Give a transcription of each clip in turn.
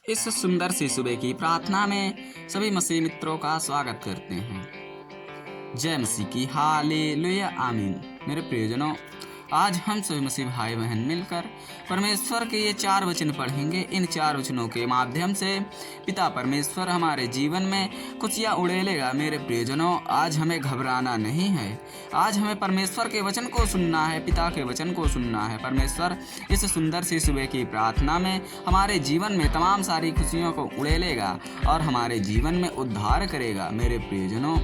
इस सुंदर सी सुबह की प्रार्थना में सभी मसीह मित्रों का स्वागत करते हैं। जय मसीह की, हालेलुया, आमीन। मेरे प्रियजनों, आज हम सभी मसीह भाई बहन मिलकर परमेश्वर के ये 4 वचन पढ़ेंगे। इन 4 वचनों के माध्यम से पिता परमेश्वर हमारे जीवन में खुशियाँ उड़ेलेगा। मेरे प्रियजनों, आज हमें घबराना नहीं है। आज हमें परमेश्वर के वचन को सुनना है, पिता के वचन को सुनना है। परमेश्वर इस सुंदर सी सुबह की प्रार्थना में हमारे जीवन में तमाम सारी खुशियों को उड़ेलेगा और हमारे जीवन में उद्धार करेगा। मेरे प्रियजनों,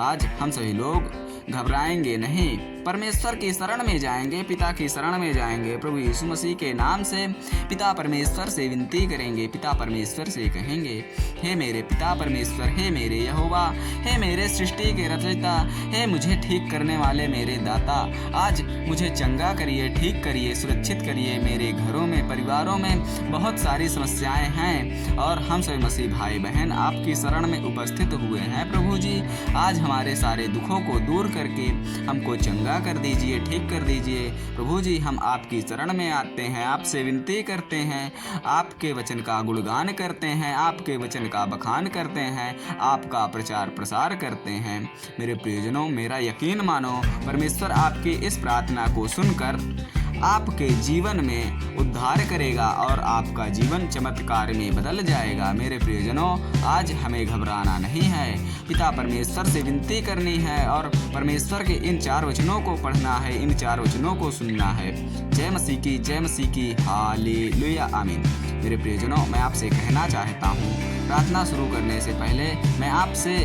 आज हम सभी लोग घबराएंगे नहीं, परमेश्वर की शरण में जाएंगे, पिता की शरण में जाएंगे। प्रभु यीशु मसीह के नाम से पिता परमेश्वर से विनती करेंगे। पिता परमेश्वर से कहेंगे, हे मेरे पिता परमेश्वर, हे मेरे यहोवा, हे मेरे सृष्टि के रचयिता, हे मुझे ठीक करने वाले मेरे दाता, आज मुझे चंगा करिए, ठीक करिए, सुरक्षित करिए। मेरे घरों में, परिवारों में बहुत सारी समस्याएं हैं और हम सभी मसीह भाई बहन आपकी शरण में उपस्थित हुए हैं। प्रभु जी, आज हमारे सारे दुखों को दूर करके हमको चंगा कर दीजिए, ठीक कर दीजिए। प्रभु जी, हम आपकी शरण में आते हैं, आपसे विनती करते हैं, आपके वचन का गुणगान करते हैं, आपके वचन का बखान करते हैं, आपका प्रचार प्रसार करते हैं। मेरे प्रियजनों, मेरा यकीन मानो, परमेश्वर आपकी इस प्रार्थना को सुनकर आपके जीवन में उद्धार करेगा और आपका जीवन चमत्कार में बदल जाएगा। मेरे प्रियजनों, आज हमें घबराना नहीं है, पिता परमेश्वर से विनती करनी है और परमेश्वर के इन 4 वचनों को पढ़ना है, इन 4 वचनों को सुनना है। जय मसीह की, जय मसीह की, हालेलुया, आमीन। मेरे प्रियजनों, मैं आपसे कहना चाहता हूँ, प्रार्थना शुरू करने से पहले मैं आपसे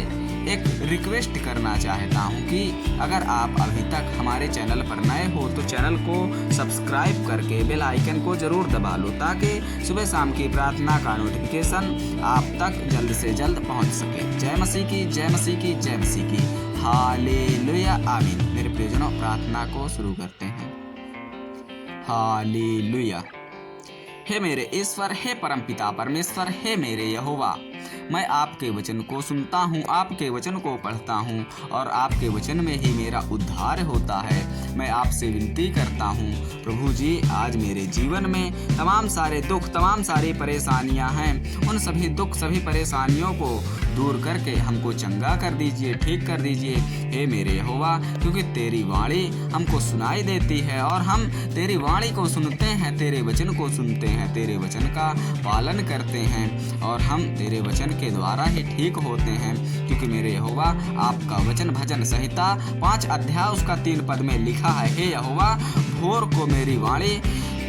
एक रिक्वेस्ट करना चाहता हूं कि अगर आप अभी तक हमारे चैनल पर नए हो तो चैनल को सब्सक्राइब करके बेल आइकन को जरूर दबा लो, ताकि सुबह शाम की प्रार्थना का नोटिफिकेशन आप तक जल्द से जल्द पहुंच सके। जय मसीह की, जय मसीह की, जय मसीह की, हालेलुया, आमीन। मेरे प्रियजनों, प्रार्थना को शुरू करते हैं। हालेलुया। हे मेरे ईश्वर, हे परमपिता परमेश्वर, हे मेरे यहोवा, मैं आपके वचन को सुनता हूँ, आपके वचन को पढ़ता हूँ और आपके वचन में ही मेरा उद्धार होता है। मैं आपसे विनती करता हूँ प्रभु जी, आज मेरे जीवन में तमाम सारे दुख, तमाम सारी परेशानियाँ हैं, उन सभी दुख, सभी परेशानियों को दूर करके हमको चंगा कर दीजिए, ठीक कर दीजिए। हे मेरे यहोवा, क्योंकि तेरी वाणी हमको सुनाई देती है और हम तेरी वाणी को सुनते हैं, तेरे वचन को सुनते हैं, तेरे वचन का पालन करते हैं और हम तेरे वचन के द्वारा ही ठीक होते हैं। क्योंकि मेरे यहोवा, आपका वचन भजन संहिता 5 अध्याय उसका 3 पद में लिखा है, हे यहोवा, भोर को मेरी वाणी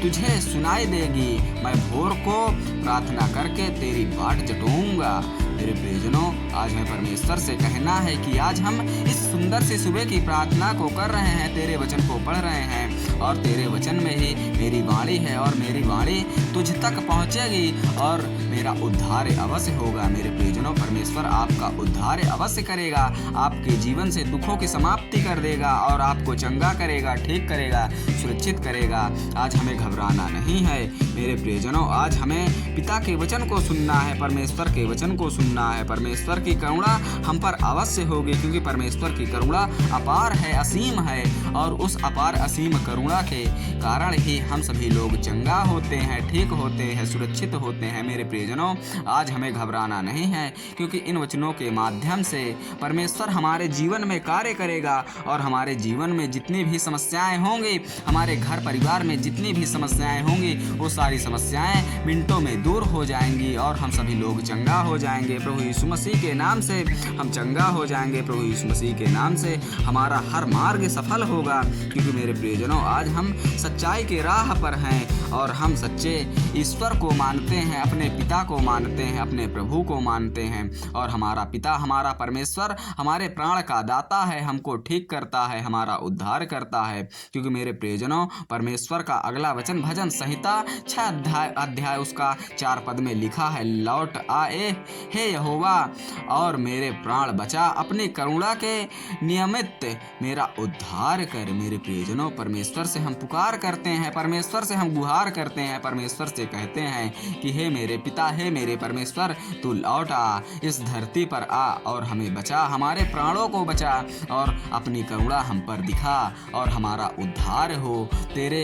तुझे सुनाई देगी, मैं भोर को प्रार्थना करके तेरी बाट जटूंगा। मेरे प्रियजनों, आज हमें परमेश्वर से कहना है कि आज हम इस सुंदर सी सुबह की प्रार्थना को कर रहे हैं, तेरे वचन को पढ़ रहे हैं और तेरे वचन में ही मेरी वाणी है और मेरी वाणी तुझ तक पहुंचेगी और मेरा उद्धार अवश्य होगा। मेरे प्रियजनों, परमेश्वर आपका उद्धार अवश्य करेगा, आपके जीवन से दुखों की समाप्ति कर देगा और आपको चंगा करेगा, ठीक करेगा, सुरक्षित करेगा। आज हमें घबराना नहीं है। मेरे प्रियजनों, आज हमें पिता के वचन को सुनना है, परमेश्वर के वचन को सुनना है। परमेश्वर की करुणा हम पर अवश्य होगी, क्योंकि परमेश्वर की करुणा अपार है, असीम है और उस अपार असीम करुणा के कारण ही हम सभी लोग चंगा होते हैं, ठीक होते हैं, सुरक्षित होते हैं। मेरे प्रियजनों, आज हमें घबराना नहीं है, क्योंकि इन वचनों के माध्यम से परमेश्वर हमारे जीवन में कार्य करेगा और हमारे जीवन में जितनी भी समस्याएं होंगी, हमारे घर परिवार में जितनी भी समस्याएं होंगी, वो सारी समस्याएं मिनटों में दूर हो जाएंगी और हम सभी लोग चंगा हो जाएंगे। प्रभु यीशु मसीह के नाम से हम चंगा हो जाएंगे। प्रभु यीशु मसीह के नाम से हमारा हर मार्ग सफल होगा। क्योंकि मेरे प्रियजनों, आज हम सच्चाई के राह पर हैं और हम सच्चे ईश्वर को मानते हैं, अपने पिता को मानते हैं, अपने प्रभु को मानते हैं और हमारा पिता, हमारा परमेश्वर हमारे प्राण का दाता है, हमको ठीक करता है, हमारा उद्धार करता है। क्योंकि मेरे प्रियजनों, परमेश्वर का अगला वचन भजन संहिता 6 अध्याय उसका 4 पद में लिखा है, लौट आए हे यहोवा और मेरे प्राण बचा, अपनी करुणा के नियमित मेरा उद्धार कर। मेरे प्रियजनों, परमेश्वर से हम पुकार करते हैं, परमेश्वर से हम गुहार करते हैं, परमेश्वर से कहते हैं कि हे मेरे पिता, हे मेरे परमेश्वर, तू लौट आ, इस धरती पर आ और हमें बचा, हमारे प्राणों को बचा और अपनी करुणा हम पर दिखा और हमारा उद्धार हो। तेरे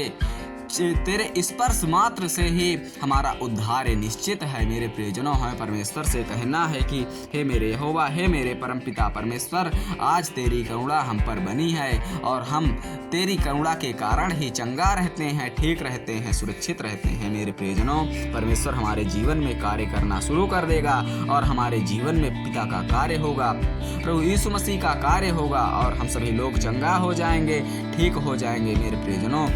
तेरे स्पर्श मात्र से ही हमारा उद्धार निश्चित है। मेरे प्रियजनों, हमें परमेश्वर से कहना है कि हे मेरे यहोवा, हे मेरे परमपिता परमेश्वर, आज तेरी करुणा हम पर बनी है और हम तेरी करुणा के कारण ही चंगा रहते हैं, ठीक रहते हैं, सुरक्षित रहते हैं। मेरे प्रियजनों, परमेश्वर हमारे जीवन में कार्य करना शुरू कर देगा और हमारे जीवन में पिता का कार्य होगा, प्रभु यीशु मसीह का कार्य होगा और हम सभी लोग चंगा हो जाएंगे, ठीक हो जाएंगे। मेरे प्रियजनों,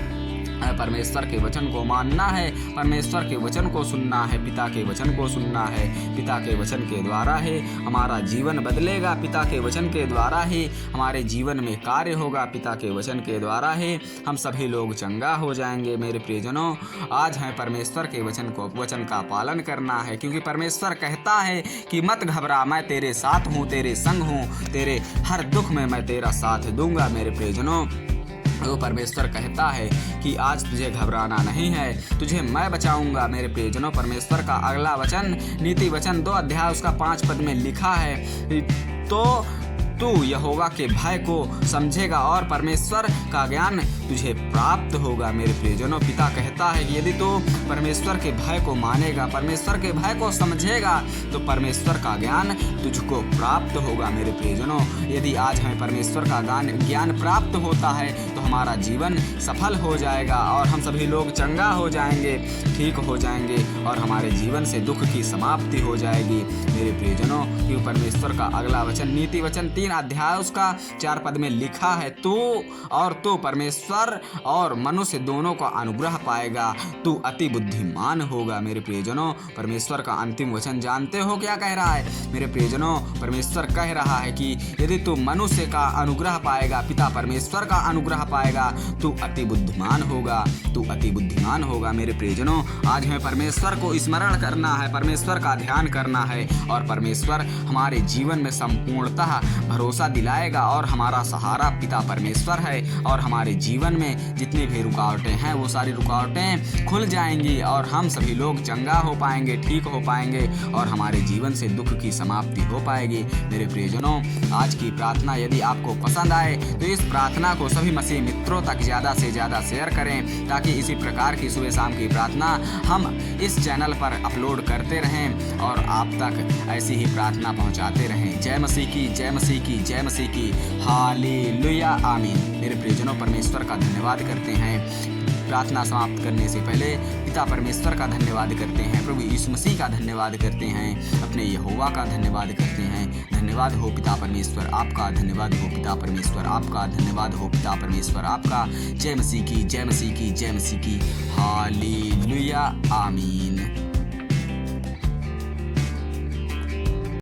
परमेश्वर के वचन को मानना है, परमेश्वर के वचन को सुनना है, पिता के वचन को सुनना है। पिता के वचन के द्वारा ही हमारा जीवन बदलेगा, पिता के वचन के द्वारा ही हमारे जीवन में कार्य होगा, पिता के वचन के द्वारा ही हम सभी लोग चंगा हो जाएंगे। मेरे प्रियजनों, आज हमें परमेश्वर के वचन का पालन करना है, क्योंकि परमेश्वर कहता है कि मत घबरा, मैं तेरे साथ हूँ, तेरे संग हूँ, तेरे हर दुख में मैं तेरा साथ दूंगा। मेरे प्रियजनों, वो परमेश्वर कहता है कि आज तुझे घबराना नहीं है, तुझे मैं बचाऊंगा। मेरे प्रियजनों, परमेश्वर का अगला वचन नीति वचन 2 अध्याय उसका 5 पद में लिखा है, तो तू यहोवा के भय को समझेगा और परमेश्वर का ज्ञान तुझे प्राप्त होगा। मेरे प्रियजनों, पिता कहता है कि यदि तू परमेश्वर के भय को मानेगा, परमेश्वर के भय को समझेगा, तो परमेश्वर का ज्ञान तुझको प्राप्त होगा। मेरे प्रियजनों, यदि आज हमें परमेश्वर का ज्ञान प्राप्त होता है तो हमारा जीवन सफल हो जाएगा और हम सभी लोग चंगा हो जाएंगे, ठीक हो जाएंगे और हमारे जीवन से दुख की समाप्ति हो जाएगी। मेरे प्रियजनों, कि परमेश्वर का अगला वचन नीति वचन 3 अध्याय उसका 4 पद में लिखा है, तू परमेश्वर और मनुष्य दोनों का अनुग्रह पाएगा, तू अति बुद्धिमान होगा। मेरे प्रियजनों, परमेश्वर का अंतिम वचन जानते हो क्या कह रहा है? मेरे प्रियजनों, परमेश्वर कह रहा है कि यदि तू मनुष्य का अनुग्रह पाएगा, पिता परमेश्वर का अनुग्रह पाएगा, तू अति बुद्धिमान होगा, तू अति बुद्धिमान होगा। मेरे प्रियजनों, आज हमें परमेश्वर को स्मरण करना है, परमेश्वर का ध्यान करना है और परमेश्वर हमारे जीवन में संपूर्णतः भरोसा दिलाएगा और हमारा सहारा पिता परमेश्वर है और हमारे जीवन में जितनी भी रुकावटें हैं वो सारी रुकावटें खुल जाएंगी और हम सभी लोग चंगा हो पाएंगे, ठीक हो पाएंगे और हमारे जीवन से दुख की समाप्ति हो पाएगी। मेरे प्रियजनों, आज की प्रार्थना यदि आपको पसंद आए तो इस प्रार्थना को सभी मसीह मित्रों तक ज़्यादा से ज़्यादा शेयर करें, ताकि इसी प्रकार की सुबह शाम की प्रार्थना हम इस चैनल पर अपलोड करते रहें और आप तक ऐसी ही प्रार्थना पहुंचाते रहें। जय मसीह की, जय मसीह की, जय मसीह की। हालेलुया, आमीन। मेरे प्रियजनों, परमेश्वर का धन्यवाद करते हैं। प्रार्थना समाप्त करने से पहले पिता परमेश्वर का धन्यवाद करते हैं, प्रभु यीशु मसीह का धन्यवाद करते हैं, अपने यहोवा का धन्यवाद करते हैं। धन्यवाद हो पिता परमेश्वर आपका, धन्यवाद हो पिता परमेश्वर आपका, धन्यवाद हो पिता परमेश्वर आपका। जय मसीह की, जय मसीह की, जय मसीह की। हालेलुया, आमीन।